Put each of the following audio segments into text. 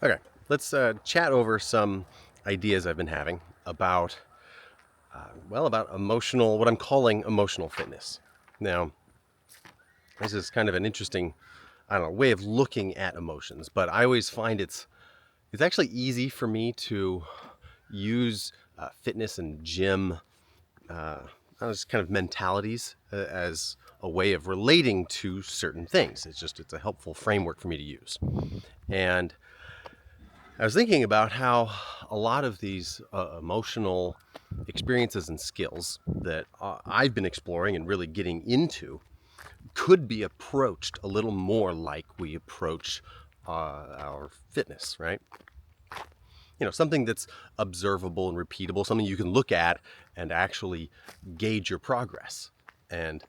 Okay, let's chat over some ideas I've been having about, about what I'm calling emotional fitness. Now, this is kind of an interesting, way of looking at emotions, but I always find it's actually easy for me to use fitness and gym, just kind of mentalities as a way of relating to certain things. It's a helpful framework for me to use. And I was thinking about how a lot of these emotional experiences and skills that I've been exploring and really getting into could be approached a little more like we approach our fitness, right? Something that's observable and repeatable, something you can look at and actually gauge your progress. And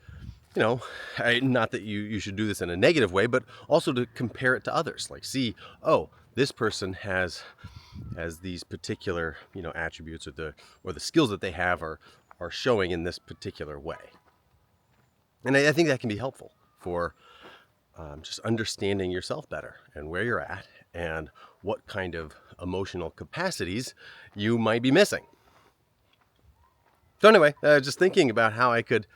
not that you should do this in a negative way, but also to compare it to others. Like, see, oh, this person has these particular attributes, or the skills that they have are showing in this particular way. And I think that can be helpful for just understanding yourself better and where you're at and what kind of emotional capacities you might be missing. So anyway, just thinking about how I could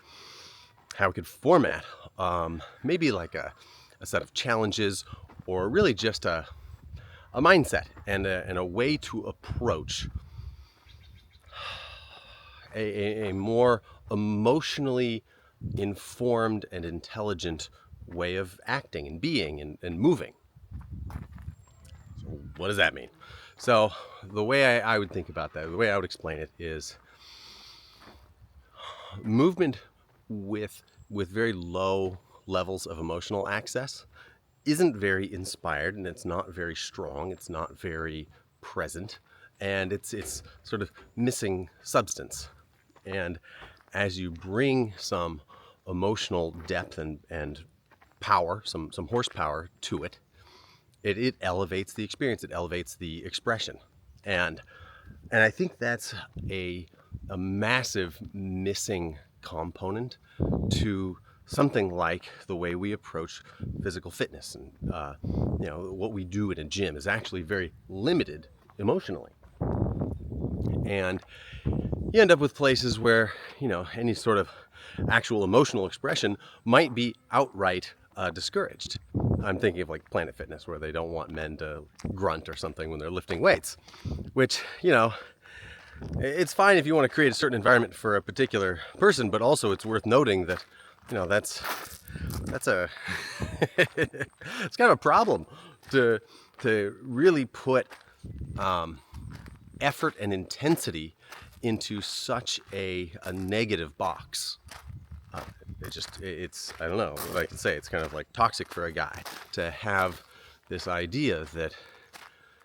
format maybe like a set of challenges, or really just a mindset and a way to approach a more emotionally informed and intelligent way of acting and being and moving. So what does that mean? So the way I would think about that, the way I would explain it, is movement with very low levels of emotional access isn't very inspired, and it's not very strong, it's not very present, and it's sort of missing substance. And as you bring some emotional depth and power, some horsepower to it, it elevates the experience, it elevates the expression. And I think that's a massive missing component to something like the way we approach physical fitness. And what we do in a gym is actually very limited emotionally. And you end up with places where any sort of actual emotional expression might be outright discouraged. I'm thinking of like Planet Fitness, where they don't want men to grunt or something when they're lifting weights, which it's fine if you want to create a certain environment for a particular person, but also it's worth noting that that's a it's kind of a problem to really put effort and intensity into such a negative box. It's I don't know what I can say. It's kind of like toxic for a guy to have this idea that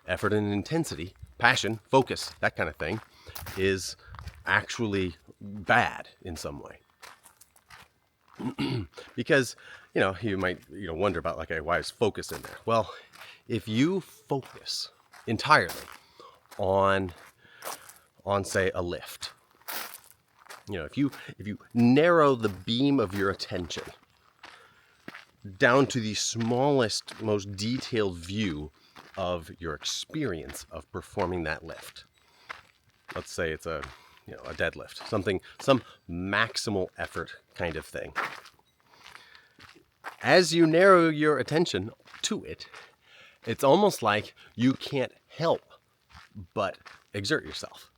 effort and intensity, passion, focus, that kind of thing, is actually bad in some way. Because you might wonder about, like, why is focus in there? Well, if you focus entirely on say a lift, if you narrow the beam of your attention down to the smallest, most detailed view of your experience of performing that lift, let's say it's a deadlift, some maximal effort kind of thing. As you narrow your attention to it, it's almost like you can't help but exert yourself.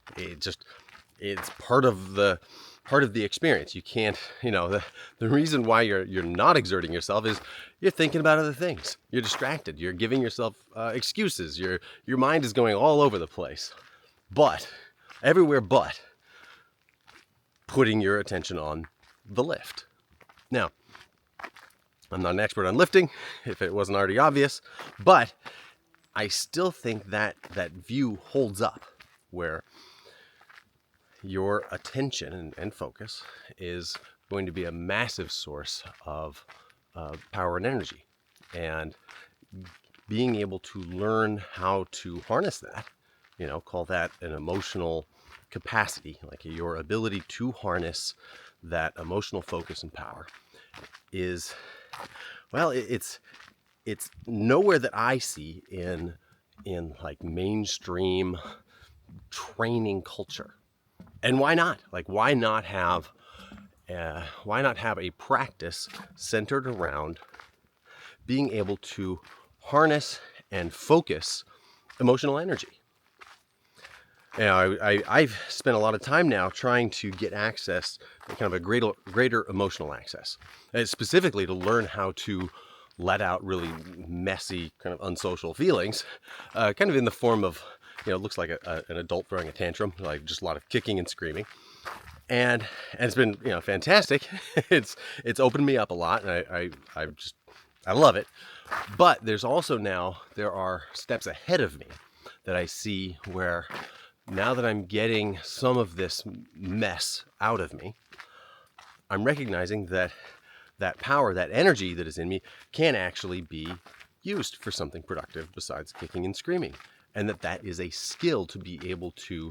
It's part of the experience. You can't, the reason why you're not exerting yourself is you're thinking about other things. You're distracted. You're giving yourself excuses. Your mind is going all over the place. But everywhere but putting your attention on the lift. Now, I'm not an expert on lifting, if it wasn't already obvious, but I still think that view holds up, where your attention and focus is going to be a massive source of power and energy. And being able to learn how to harness that, call that an emotional capacity, like your ability to harness that emotional focus and power, is, well, it's nowhere that I see in in like mainstream training culture. And why not? Like, why not have a practice centered around being able to harness and focus emotional energy? You know, I've spent a lot of time now trying to get access, kind of a greater emotional access, specifically to learn how to let out really messy, kind of unsocial feelings, kind of in the form of, you know, it looks like an adult throwing a tantrum, like just a lot of kicking and screaming. And it's been, you know, fantastic. It's opened me up a lot, and I love it. But there are steps ahead of me that I see where, now that I'm getting some of this mess out of me, I'm recognizing that that power, that energy that is in me, can actually be used for something productive besides kicking and screaming. And that is a skill to be able to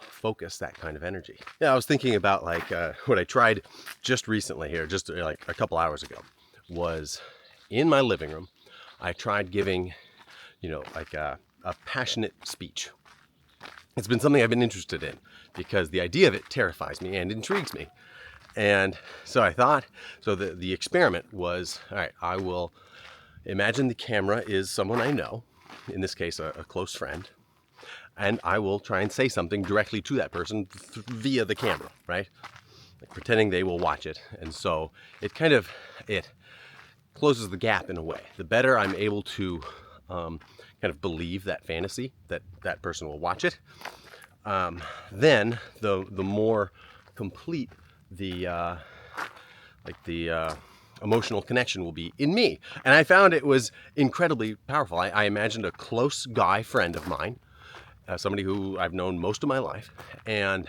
focus that kind of energy. Yeah, I was thinking about like what I tried just recently here, just like a couple hours ago, was in my living room. I tried giving, you know, like a passionate speech. It's been something I've been interested in because the idea of it terrifies me and intrigues me. And so I thought, so the experiment was, all right, I will imagine the camera is someone I know, in this case, a close friend, and I will try and say something directly to that person via the camera, right? Like pretending they will watch it. And so it closes the gap in a way. The better I'm able to kind of believe that fantasy that that person will watch it, then the more complete the emotional connection will be in me. And I found it was incredibly powerful. I imagined a close guy friend of mine, somebody who I've known most of my life, and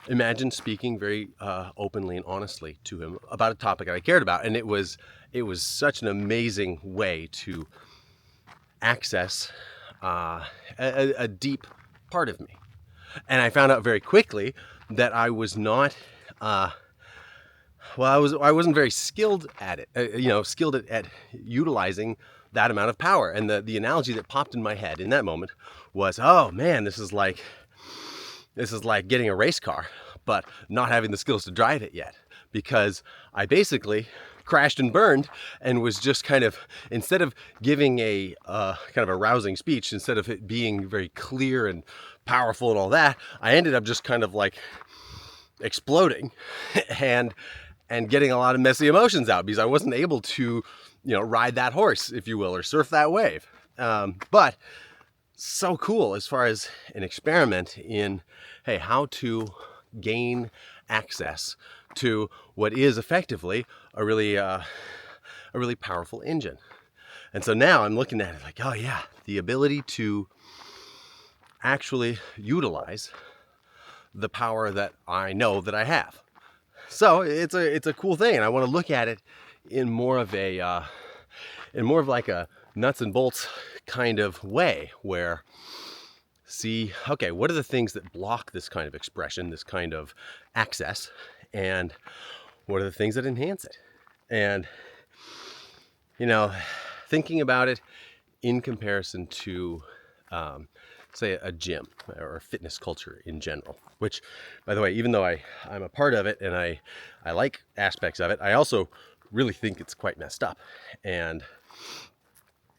imagine speaking very openly and honestly to him about a topic I cared about. And it was such an amazing way to access a deep part of me. And I found out very quickly that I was not, I wasn't very skilled at it, skilled at utilizing that amount of power. And the analogy that popped in my head in that moment was, oh man, this is like getting a race car, but not having the skills to drive it yet. Because I basically crashed and burned and was just kind of, instead of giving a kind of a rousing speech, instead of it being very clear and powerful and all that, I ended up just kind of like exploding and getting a lot of messy emotions out because I wasn't able to, ride that horse, if you will, or surf that wave. But so cool as far as an experiment in, hey, how to gain access to what is effectively a really powerful engine. And so now I'm looking at it like, oh yeah, the ability to actually utilize the power that I know that I have. So it's a cool thing, and I want to look at it in more of like a nuts and bolts kind of way, where see, okay, what are the things that block this kind of expression, this kind of access, and what are the things that enhance it? And thinking about it in comparison to say a gym or fitness culture in general, which, by the way, even though I'm a part of it and I like aspects of it, I also really think it's quite messed up. And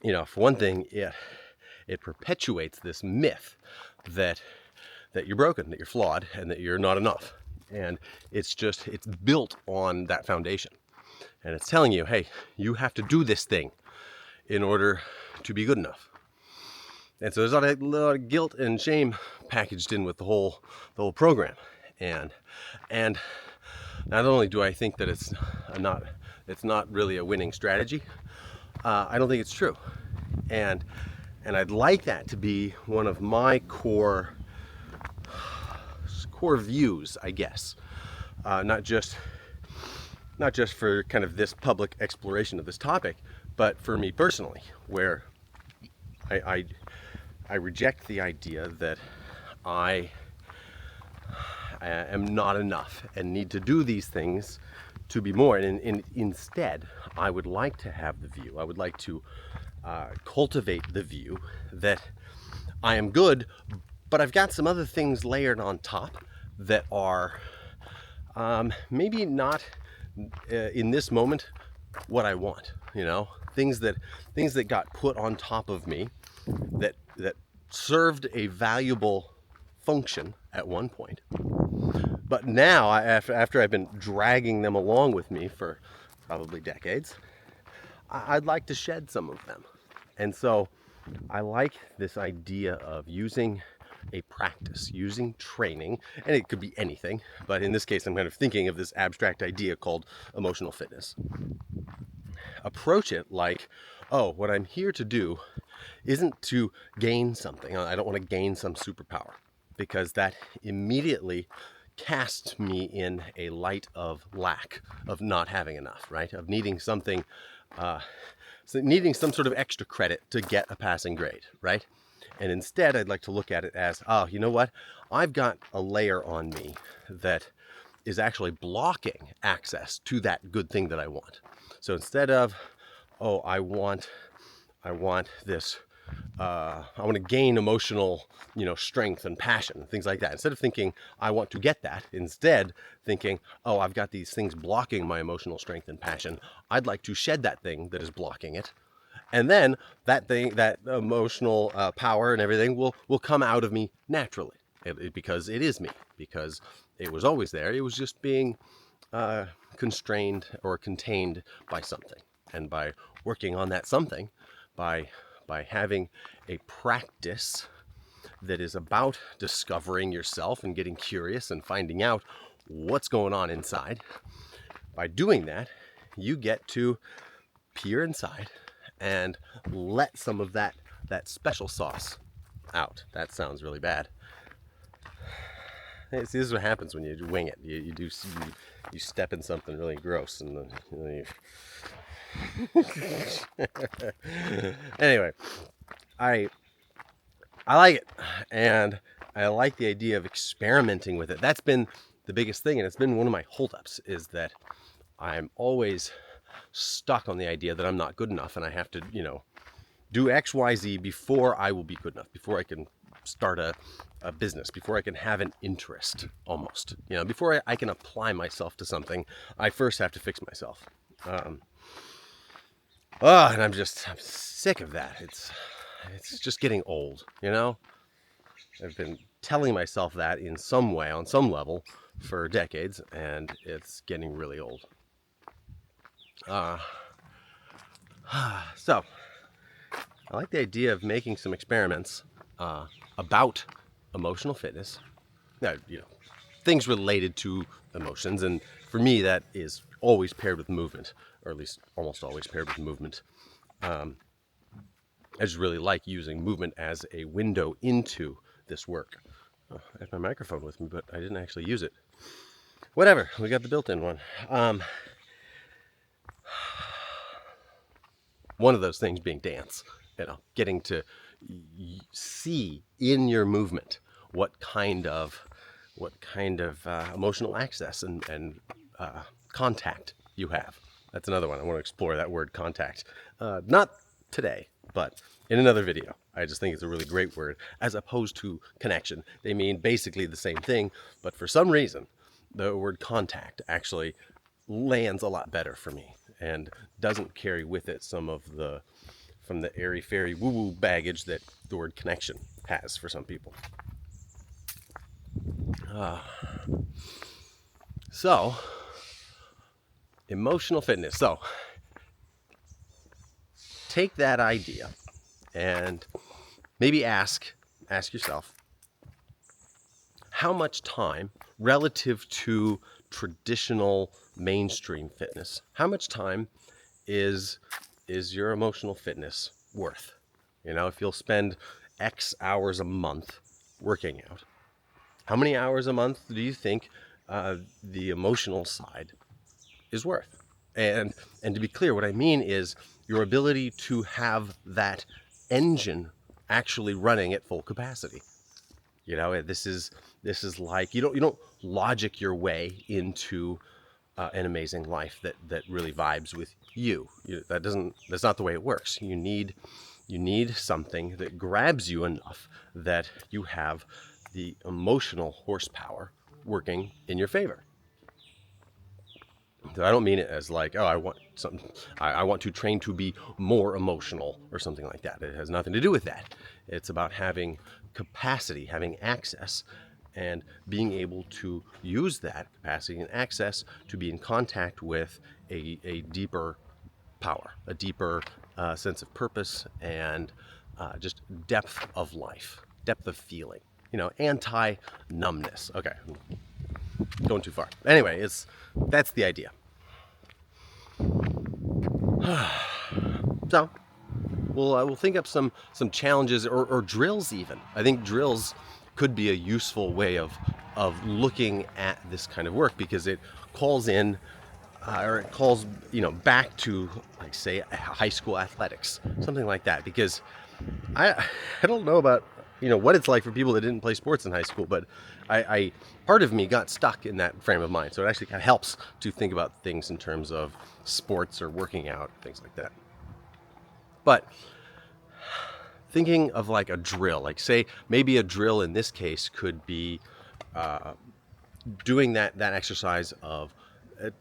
for one thing, it perpetuates this myth that you're broken, that you're flawed, and that you're not enough. And it's built on that foundation. And it's telling you, hey, you have to do this thing in order to be good enough. And so there's a lot of guilt and shame packaged in with the whole program. And not only do I think that it's not really a winning strategy, I don't think it's true. And I'd like that to be one of my core views, I guess. Not just for kind of this public exploration of this topic, but for me personally, where I reject the idea that I am not enough and need to do these things to be more. And instead, I would like to have the view. I would like to cultivate the view that I am good, but I've got some other things layered on top that are maybe not in this moment what I want. Things that got put on top of me that served a valuable function at one point, but now after I've been dragging them along with me for probably decades, I'd like to shed some of them. And so I like this idea of using a practice, using training, and it could be anything, but in this case I'm kind of thinking of this abstract idea called emotional fitness. Approach it like, oh, what I'm here to do isn't to gain something. I don't want to gain some superpower, because that immediately casts me in a light of lack, of not having enough, right? Of needing something, needing some sort of extra credit to get a passing grade, right? And instead, I'd like to look at it as, oh, you know what? I've got a layer on me that is actually blocking access to that good thing that I want. So instead of, oh, I want this, I want to gain emotional, strength and passion, things like that. Instead of thinking I want to get that, instead thinking, oh, I've got these things blocking my emotional strength and passion. I'd like to shed that thing that is blocking it. And then that thing, that emotional power and everything will come out of me naturally, because it is me, because it was always there. It was just being constrained or contained by something. And by working on that something, by having a practice that is about discovering yourself and getting curious and finding out what's going on inside, by doing that, you get to peer inside and let some of that special sauce out. That sounds really bad. See, this is what happens when you wing it. You step in something really gross, and anyway, I like it, and I like the idea of experimenting with it. That's been the biggest thing, and it's been one of my holdups, is that I'm always stuck on the idea that I'm not good enough, and I have to, do X, Y, Z before I will be good enough, before I can start a business, before I can have an interest, almost. Before I can apply myself to something, I first have to fix myself. And I'm sick of that. It's just getting old, I've been telling myself that in some way, on some level, for decades, and it's getting really old. So, I like the idea of making some experiments about emotional fitness. Now, things related to emotions, and for me, that is always paired with movement, or at least almost always paired with movement. I just really like using movement as a window into this work. I have my microphone with me, but I didn't actually use it. Whatever, we got the built-in one. One of those things being dance, getting to see in your movement what kind of emotional access and contact you have. That's another one. I want to explore that word, contact. Not today, but in another video. I just think it's a really great word, as opposed to connection. They mean basically the same thing, but for some reason, the word contact actually lands a lot better for me and doesn't carry with it some of from the airy-fairy woo-woo baggage that the word connection has for some people. So, emotional fitness. So, take that idea and maybe ask yourself, how much time relative to traditional mainstream fitness, how much time is your emotional fitness worth? If you'll spend X hours a month working out, how many hours a month do you think the emotional side is worth? And to be clear, what I mean is your ability to have that engine actually running at full capacity. This is like, you don't logic your way into an amazing life that really vibes with That's not the way it works. You need something that grabs you enough that you have the emotional horsepower working in your favor. So I don't mean it as like, oh, I want to train to be more emotional or something like that. It has nothing to do with that. It's about having capacity, having access, and being able to use that capacity and access to be in contact with a deeper power, a deeper sense of purpose, and just depth of life, depth of feeling. Anti-numbness. Okay, going too far. Anyway, that's the idea. So we'll think up some challenges or drills even. I think drills could be a useful way of looking at this kind of work, because it calls in or it calls back to, like, say, high school athletics, something like that. Because I don't know about what it's like for people that didn't play sports in high school, but I part of me got stuck in that frame of mind. So it actually kind of helps to think about things in terms of sports or working out, things like that. But thinking of like a drill, like say maybe a drill in this case could be doing that exercise of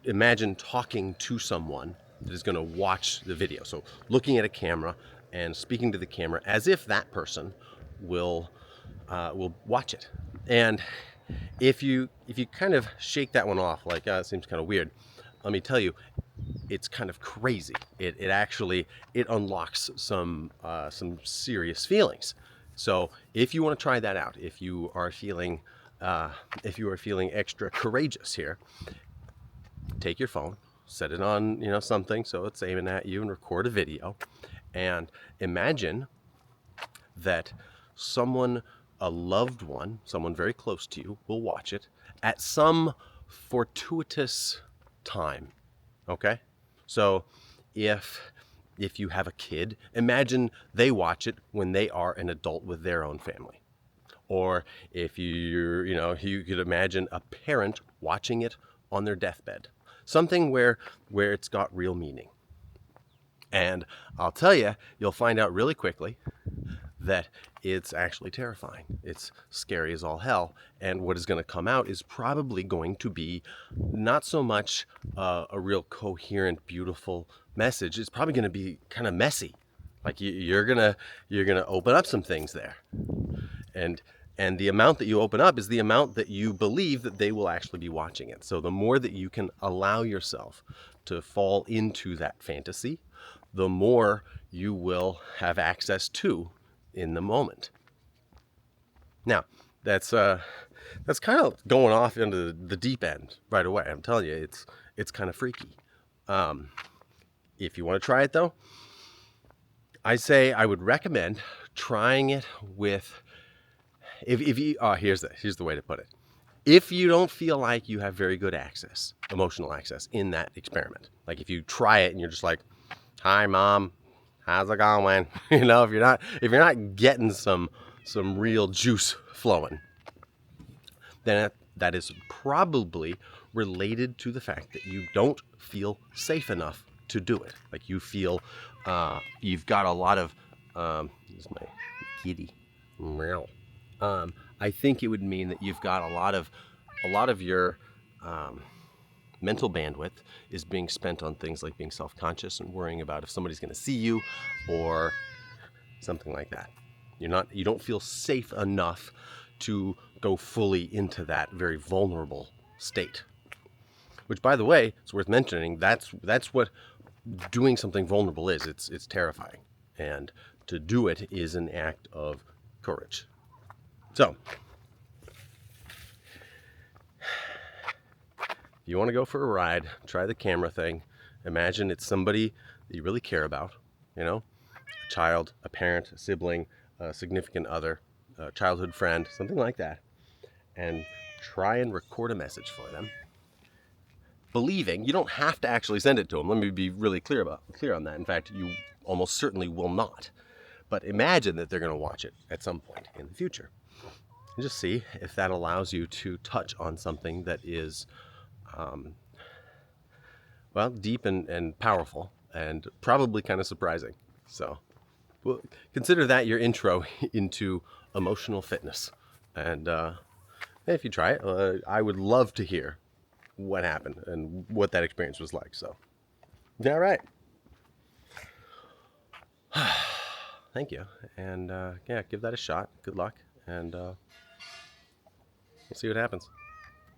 imagine talking to someone that is going to watch the video. So looking at a camera and speaking to the camera as if that person will watch it. And if you kind of shake that one off, like, it seems kind of weird, let me tell you, it's kind of crazy. It actually unlocks some serious feelings. So if you want to try that out, if you are feeling extra courageous here, take your phone, set it on something so it's aiming at you, and record a video, and imagine that a loved one, someone very close to you, will watch it at some fortuitous time. Okay? So if you have a kid, imagine they watch it when they are an adult with their own family. Or if you could imagine a parent watching it on their deathbed. Something where it's got real meaning. And I'll tell you, you'll find out really quickly that it's actually terrifying. It's scary as all hell. And what is going to come out is probably going to be not so much a real coherent, beautiful message. It's probably going to be kind of messy. Like you're gonna open up some things there. And the amount that you open up is the amount that you believe that they will actually be watching it. So the more that you can allow yourself to fall into that fantasy, the more you will have access to in the moment. Now, that's kind of going off into the deep end right away. I'm telling you, it's kind of freaky. If you want to try it though, I would recommend trying it with, if you here's the way to put it. If you don't feel like you have very good access, emotional access in that experiment, like if you try it and you're just like, "Hi, Mom, how's it going?" if you're not getting some real juice flowing, then that is probably related to the fact that you don't feel safe enough to do it. Like you feel you've got a lot of this is my kitty. Meow. I think it would mean that you've got a lot of your mental bandwidth is being spent on things like being self-conscious and worrying about if somebody's going to see you or something like that. You don't feel safe enough to go fully into that very vulnerable state. Which, by the way, it's worth mentioning. That's what doing something vulnerable is. It's terrifying, and to do it is an act of courage. So, if you want to go for a ride, try the camera thing. Imagine it's somebody that you really care about, a child, a parent, a sibling, a significant other, a childhood friend, something like that. And try and record a message for them. Believing, you don't have to actually send it to them. Let me be really clear on that. In fact, you almost certainly will not. But imagine that they're going to watch it at some point in the future. And just see if that allows you to touch on something that is, deep and powerful, and probably kind of surprising. So, well, consider that your intro into emotional fitness. And if you try it, I would love to hear what happened and what that experience was like. So, all right. Thank you. And yeah, give that a shot. Good luck. And we'll see what happens.